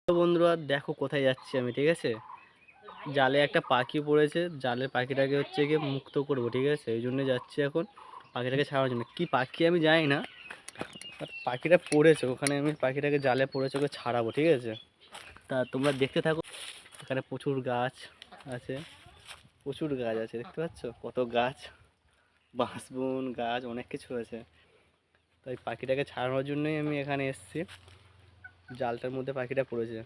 তো বন্ধুরা দেখো কোথায় যাচ্ছি আমি, ঠিক আছে। জালে একটা পাখি পড়েছে, জালের পাখিটাকে হচ্ছে গিয়ে মুক্ত করবো, ঠিক আছে। এই জন্য যাচ্ছি এখন পাখিটাকে ছাড়ার জন্য। কি পাখি আমি জানি না, পাখিটা পড়েছে ওখানে, আমি পাখিটাকে জালে পড়েছে, ওকে ছাড়াবো, ঠিক আছে। তা তোমরা দেখতে থাকো। এখানে প্রচুর গাছ আছে, প্রচুর গাছ আছে, দেখতে পাচ্ছ কত গাছ, বাঁশবন গাছ, অনেক কিছু আছে। তাই পাখিটাকে ছাড়ানোর জন্যই আমি এখানে এসেছি। জালটার মধ্যে পাখিটা পড়েছে।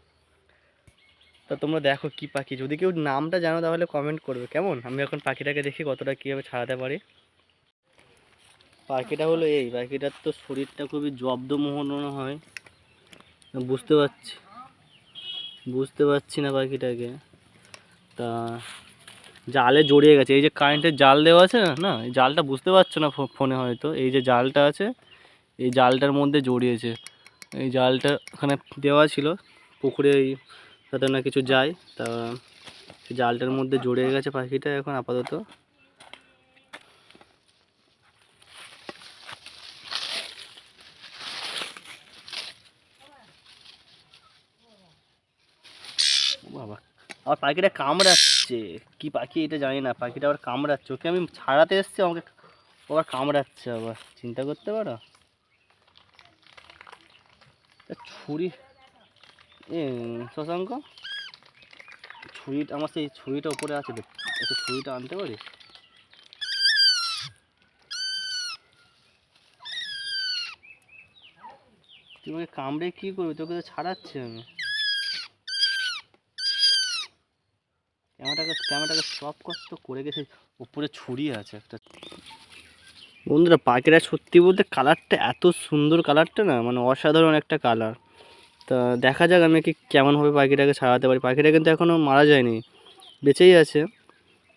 তা তোমরা দেখো কি পাখি, যদি কেউ নামটা জানো তাহলে কমেন্ট করবে, কেমন। আমি এখন পাখিটাকে দেখি কতটা কীভাবে ছাড়াতে পারি। পাখিটা হলো এই পাখিটার তো শরীরটা খুবই জব্দমোহন মনে হয়, বুঝতে পারছি বুঝতে পারছি না পাখিটাকে। তা জালে জড়িয়ে গেছে, এই যে কারেন্টের জাল দেওয়া আছে না না, এই জালটা বুঝতে পারছো না ফোনে হয়তো, এই যে জালটা আছে এই জালটার মধ্যে জড়িয়েছে। এই জালটা ওখানে দেওয়া ছিল পুকুরে, যাতে না কিছু যায়, তা জালটার মধ্যে জড়িয়ে গেছে পাখিটা এখন আপাতত। বাবা, আমার পাখিটা কামড়াচ্ছে। কি পাখি এটা জানি না, পাখিটা আবার কামড়াচ্ছে, ওকে আমি ছাড়াতে এসেছি, আমাকে আবার কামড়াচ্ছে আবার, চিন্তা করতে পারো। ছুরি, এ শশাঙ্ক, ছুরিটা আমার, সেই ছুরিটা উপরে আছে, একটু ছুরিটা আনতে পারিস। তুই আমাকে কামড়ে কী করবি, তোকে তো ছাড়াচ্ছি আমি। ক্যামেরাটাকে স্টপ করতে করে গেছে, উপরে ছুরি আছে একটা। বন্ধুরা পাখিটা সত্যি বলতে কালারটা এত সুন্দর, কালারটা না মানে অসাধারণ একটা কালার। তা দেখা যাক আমি কি কেমনভাবে পাখিটাকে ছাড়াতে পারি। পাখিটা কিন্তু এখনও মারা যায়নি, বেঁচেই আছে।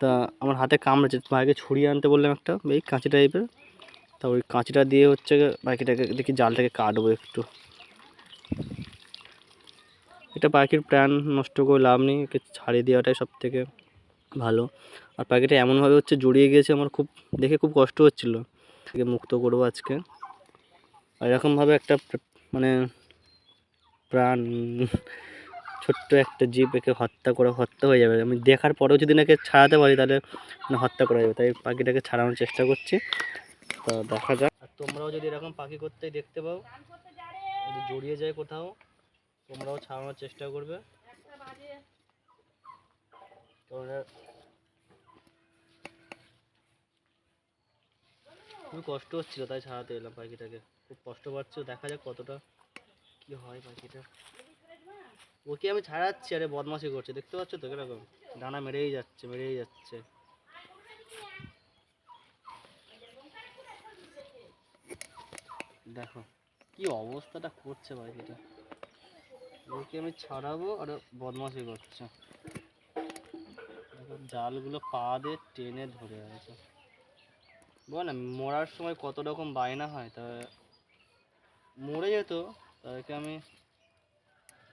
তা আমার হাতে কামড়েছে, পাখিকে ছুরি আনতে বললাম একটা, এই কাঁচি টাইপের। তা ওই কাঁচিটা দিয়ে হচ্ছে পাখিটাকে দেখি জালটাকে কাটবো একটু। এটা পাখির প্রাণ নষ্ট করে লাভ নেই, একে ছাড়িয়ে দেওয়াটাই সব থেকে ভালো। আর পাখিটা এমনভাবে হচ্ছে জড়িয়ে গিয়েছে, আমার খুব দেখে খুব কষ্ট হচ্ছিলো। থেকে মুক্ত করবো আজকে। আর এরকমভাবে একটা মানে প্রাণ, ছোট্ট একটা জীব, একে হত্যা হয়ে যাবে। আমি দেখার পরেও যদি নাকি ছাড়াতে পারি তাহলে মানে হত্যা করা যাবে, তাই পাখিটাকে ছাড়ানোর চেষ্টা করছি। তো দেখা যাক। আর তোমরাও যদি এরকম পাখি করতেই দেখতে পাও, যদি জড়িয়ে যায় কোথাও, তোমরাও ছাড়ানোর চেষ্টা করবে। খুবই কষ্ট হচ্ছিল তাই ছাড়াতে এলাম পাখিটাকে, খুব কষ্ট পাচ্ছিল। দেখা যাক কতটা কি হয় পাখিটা। ওকে আমি ছাড়াচ্ছি, আরে বদমাশি করছে, দেখতে পাচ্ছ তো কিরকম ডানা মেরেই যাচ্ছে। দেখো কি অবস্থাটা করছে পাখিটা, ওকে আমি ছাড়াবো আর বদমাশি করছে। দেখো জালগুলো পা দিয়ে টেনে ধরে আছে। বল না মরার সময় কত রকম বায়না হয়, তা মরে যেত, তাকে আমি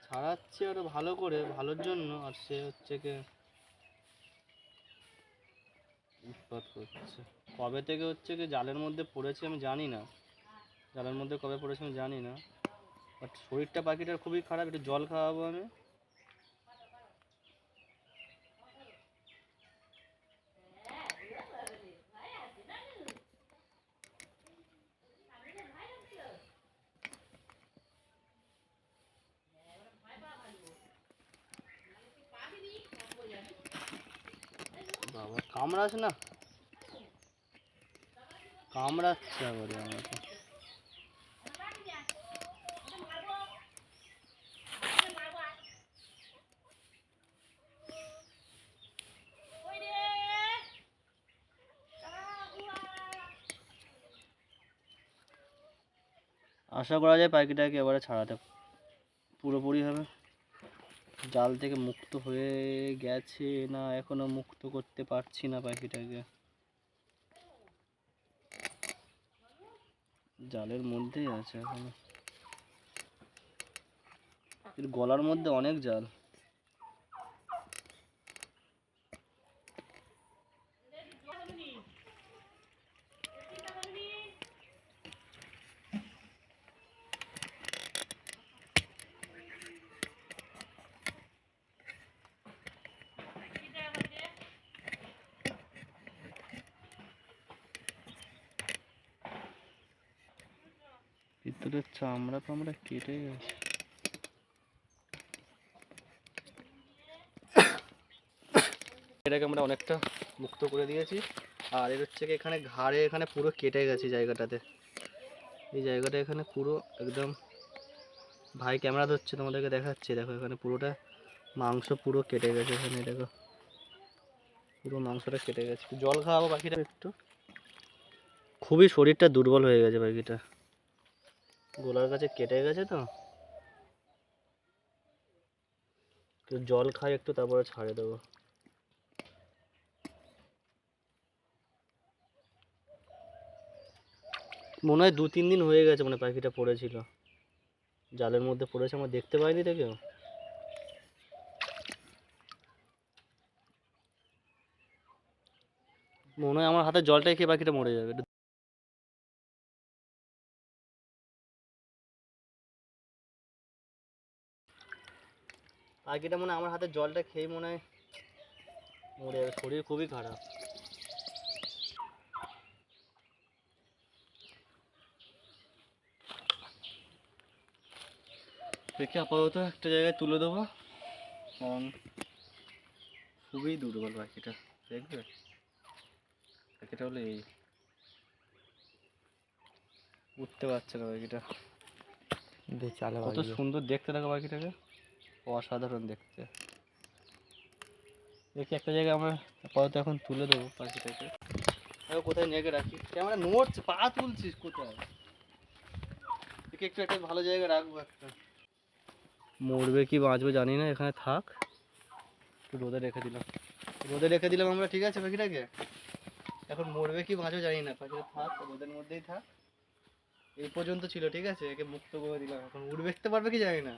ছাড়াচ্ছি আরো ভালো করে, ভালোর জন্য। আর সে হচ্ছে কি উৎপাত করছে। কবে থেকে হচ্ছে কি জালের মধ্যে পড়েছে আমি জানি না, জালের মধ্যে কবে পড়েছে আমি জানি না। বাট শরীরটা পাখিটার খুবই খারাপ, একটু জল খাওয়াবো আমি। বাবা কামড়াস না, কামড়াচ্ছে আবার আমাকে। আশা করা যায় পাখিটাকে এবারে ছাড়াতে পুরোপুরিভাবে জাল থেকে মুক্ত হয়ে গেছে, না এখনো মুক্ত করতে পারছি না পাখিটাকে, জালের মধ্যেই আছে এখনো। এর গলার মধ্যে অনেক জাল। ভিতরের চামড়া ফামড়া কেটে গেছে। এটাকে আমরা অনেকটা মুক্ত করে দিয়েছি। আর এর হচ্ছে কি এখানে ঘাড়ে এখানে পুরো কেটে গেছে জায়গাটাতে, এই জায়গাটা এখানে পুরো একদম, ভাই ক্যামেরা ধরছে তোমাদেরকে দেখাচ্ছে, দেখো এখানে পুরোটা মাংস পুরো কেটে গেছে, এখানে দেখো পুরো মাংসটা কেটে গেছে। জল খাওয়াবো পাখিটা একটু, খুবই শরীরটা দুর্বল হয়ে গেছে পাখিটা, গলার কাছে কেটে গেছে তো। তো জল খাই একটু, তারপরে ছাড়ে দেবো। মনে হয় 2-3 দিন হয়ে গেছে মানে পাখিটা পড়েছিল, জালের মধ্যে পড়েছে, আমরা দেখতে পাইনি তো কেউ। মনে হয় আমার হাতে জলটাই খেয়ে পাখিটা মরে যাবে। পাখিটা মনে হয় আমার হাতে জলটা খেয়ে মনে হয় মরে যাবে, শরীর খুবই খারাপ। দেখে আপাতত একটা জায়গায় তুলে দেবো, কারণ খুবই দুর্বল পাখিটা। দেখবে পাখিটা হলো এই, উঠতে পারছে না পাখিটা। কত সুন্দর দেখতে থাকো পাখিটাকে, অসাধারণ দেখতে। দেখি একটা জায়গায় আমরা আপাতত এখন তুলে দেবো পাখিটাকে। কোথায় নেগে রাখি, ক্যামেরা নড়ছে, পা তুলছিস কোথায়? দেখি একটু একটা ভালো জায়গায় রাখবো একটা। মরবে কি বাঁচবে জানি না, এখানে থাক, একটু রোদে রেখে দিলাম, রোদে রেখে দিলাম আমরা, ঠিক আছে পাখিটাকে। এখন মরবে কি বাঁচবে জানি না, পাখিটা থাক রোদের মধ্যেই থাক। এই পর্যন্ত ছিল, ঠিক আছে, একে মুক্ত করে দিলাম, এখন উড়বে পারবে কি জানি না।